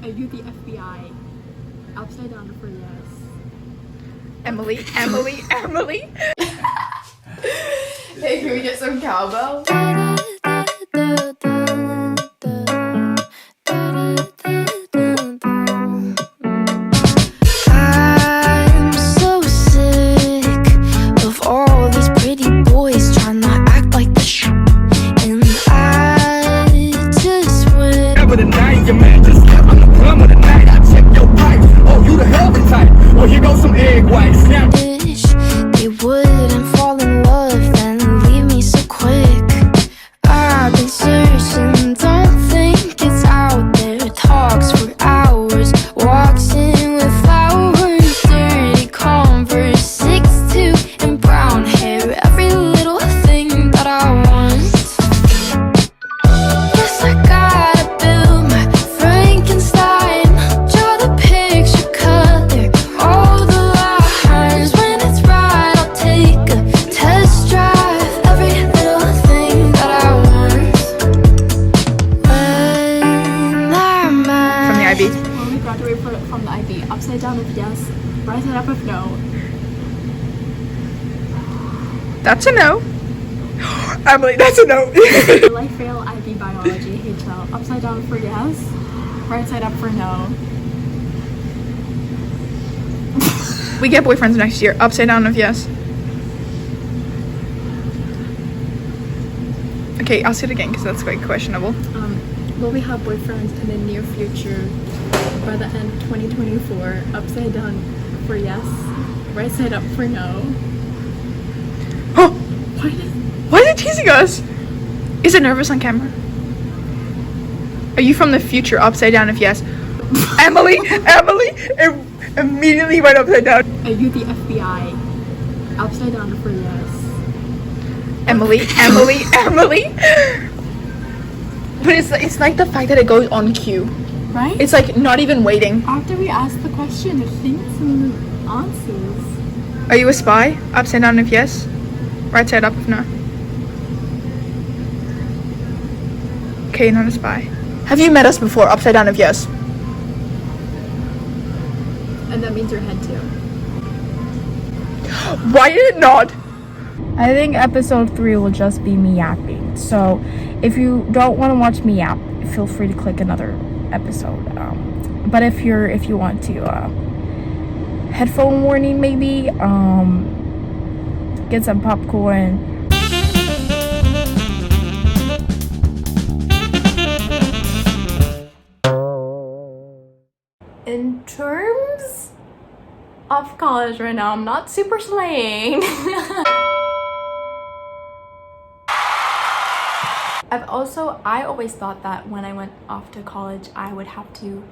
Are you the FBI? Upside down for yes. Emily. Hey, can we get some cowbell? I'm so sick of all these pretty boys trying to act like the and I just went Never deny your man, just step on the plum of the night. I check your pipes. Oh, you the healthy type. Well, here goes some egg whites. Now wish they wouldn't fall in love and leave me so quick. I've been searching, don't think it's out there. Talks for hours, walks in with flowers, dirty Converse, 6'2" and brown hair. Every little thing that I want. Yes, I gotta build my Frankenstein. Draw the picture color, all the lines. When it's right, I'll take a test drive. Every little thing that I want. From the IB. When we graduate from the IB, upside down if yes, right side up if no. That's a no. Emily, that's a no. Will I fail IB biology HL? Upside down for yes, right side up for no. We get boyfriends next year. Upside down if yes. Okay, I'll say it again because that's quite questionable. Will we have boyfriends in the near future by the end of 2024? Upside down for yes, right side up for no. Oh, Why why is it teasing us? Is it nervous on camera? Are you from the future? Upside down if yes. Emily, it immediately went upside down. Are you the FBI? Upside down for yes. Emily. But it's like the fact that it goes on cue. Right? It's like not even waiting. After we ask the question, it thinks and answers. Are you a spy? Upside down if yes. Right side up if no. Okay, not a spy. Have you met us before? Upside down if yes. And that means your head too. Why did it not? I think episode 3 will just be me yapping. So if you don't want to watch me yap, feel free to click another episode. But if you want to, headphone warning maybe. Get some popcorn. In terms of college right now, I'm not super slaying. I always thought that when I went off to college, I would have to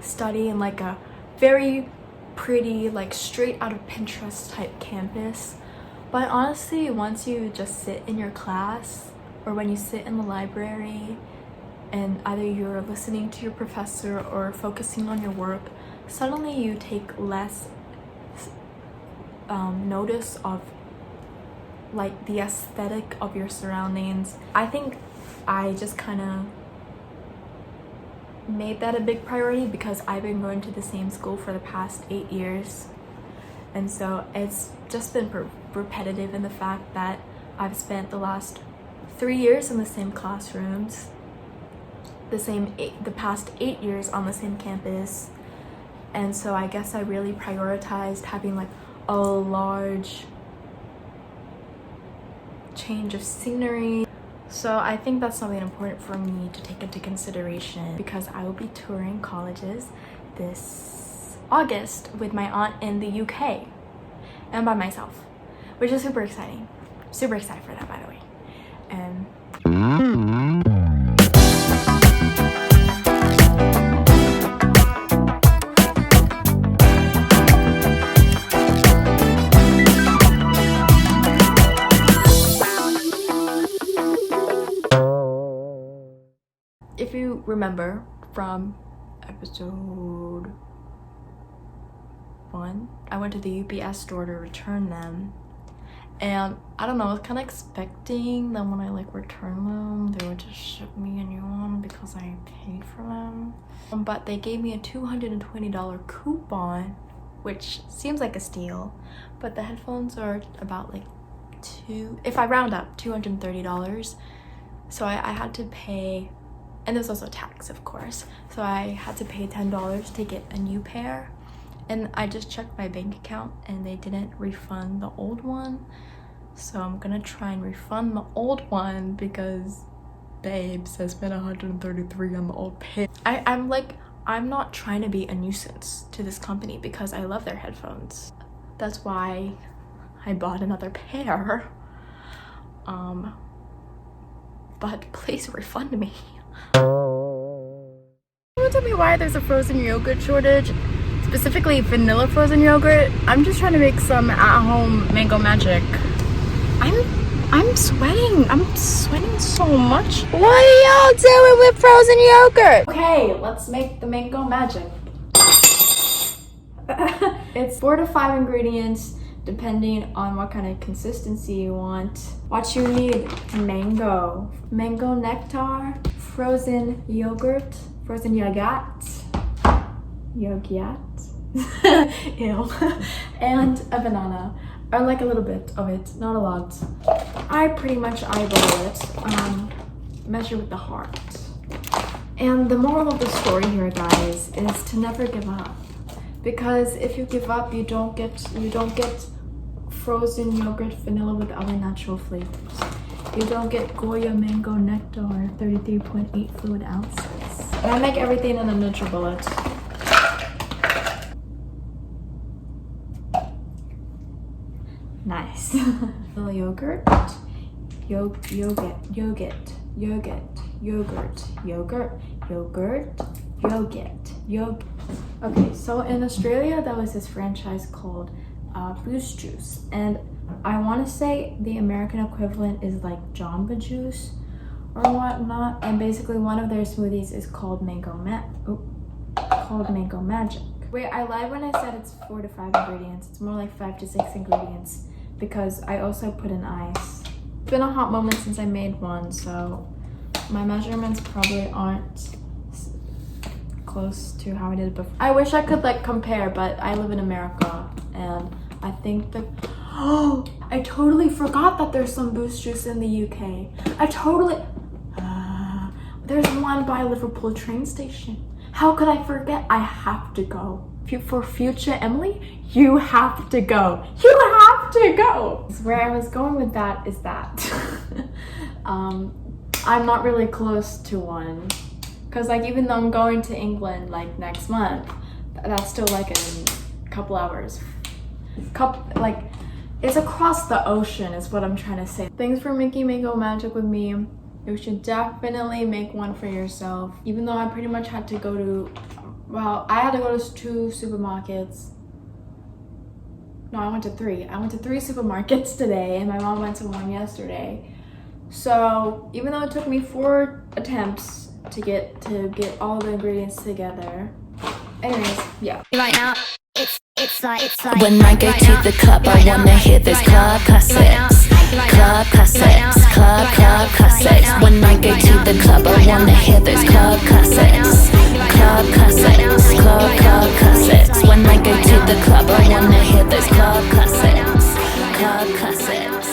study in like a very pretty, like straight out of Pinterest type campus. But honestly, once you just sit in your class or when you sit in the library and either you're listening to your professor or focusing on your work, suddenly you take less notice of like the aesthetic of your surroundings. I think I just kind of made that a big priority because I've been going to the same school for the past 8 years, and so it's just been repetitive in the fact that I've spent the last 3 years in the same classrooms, the past 8 years on the same campus, and so I guess I really prioritized having like a large change of scenery. So I think that's something important for me to take into consideration because I will be touring colleges this August with my aunt in the UK and by myself, which is super exciting. Super excited for that, by the way. If you remember from episode 1, I went to the UPS store to return them, And I don't know, I was kind of expecting that when I like return them, they would just ship me a new one because I paid for them. But they gave me a $220 coupon, which seems like a steal. But the headphones are about like if I round up, $230. So I had to pay, and there's also tax, of course. So I had to pay $10 to get a new pair. And I just checked my bank account and they didn't refund the old one. So I'm gonna try and refund the old one because babes, I spent $133 on the old pair. I'm not trying to be a nuisance to this company because I love their headphones. That's why I bought another pair. But please refund me. Don't tell me why there's a frozen yogurt shortage, specifically vanilla frozen yogurt. I'm just trying to make some at-home mango magic. I'm sweating. I'm sweating so much. What are y'all doing with frozen yogurt? Okay, let's make the mango magic. It's 4 to 5 ingredients depending on what kind of consistency you want. What you need: mango nectar, frozen yogurt, ew, and a banana, or like a little bit of it, not a lot. I pretty much eyeball it, measure with the heart. And the moral of the story here, guys, is to never give up. Because if you give up, you don't get frozen yogurt vanilla with other natural flavors. You don't get Goya mango nectar 33.8 fluid ounces. And I make everything in a NutriBullet. Nice. Yogurt, yogurt. Okay, so in Australia, there was this franchise called Boost Juice, and I want to say the American equivalent is like Jamba Juice or whatnot. And basically, one of their smoothies is called Mango Magic. Wait, I lied when I said it's 4 to 5 ingredients. It's more like 5 to 6 ingredients because I also put in ice. It's been a hot moment since I made one, so my measurements probably aren't close to how I did it before. I wish I could like compare, but I live in America and I think that I totally forgot that there's some Boost Juice in the UK. There's one by Liverpool train station. How could I forget? I have to go. For future Emily, you have to go. You have to go. Where I was going with that is that I'm not really close to one. Cause like even though I'm going to England like next month, that's still like in a couple hours. Like it's across the ocean is what I'm trying to say. Thanks for making Mango Magic with me. You should definitely make one for yourself. Even though I pretty much had to go to, I had to go to 2 supermarkets. No, I went to 3. I went to 3 supermarkets today and my mom went to one yesterday. So even though it took me 4 attempts to get all the ingredients together. Anyways, yeah. Right now, it's like when I go to the club, I wanna hear those club classics. Club classics, club classics. When I go to the club, I wanna hear those club classics. Club classics, club classics. When I go to the club, I wanna hear those club classics. Club classics.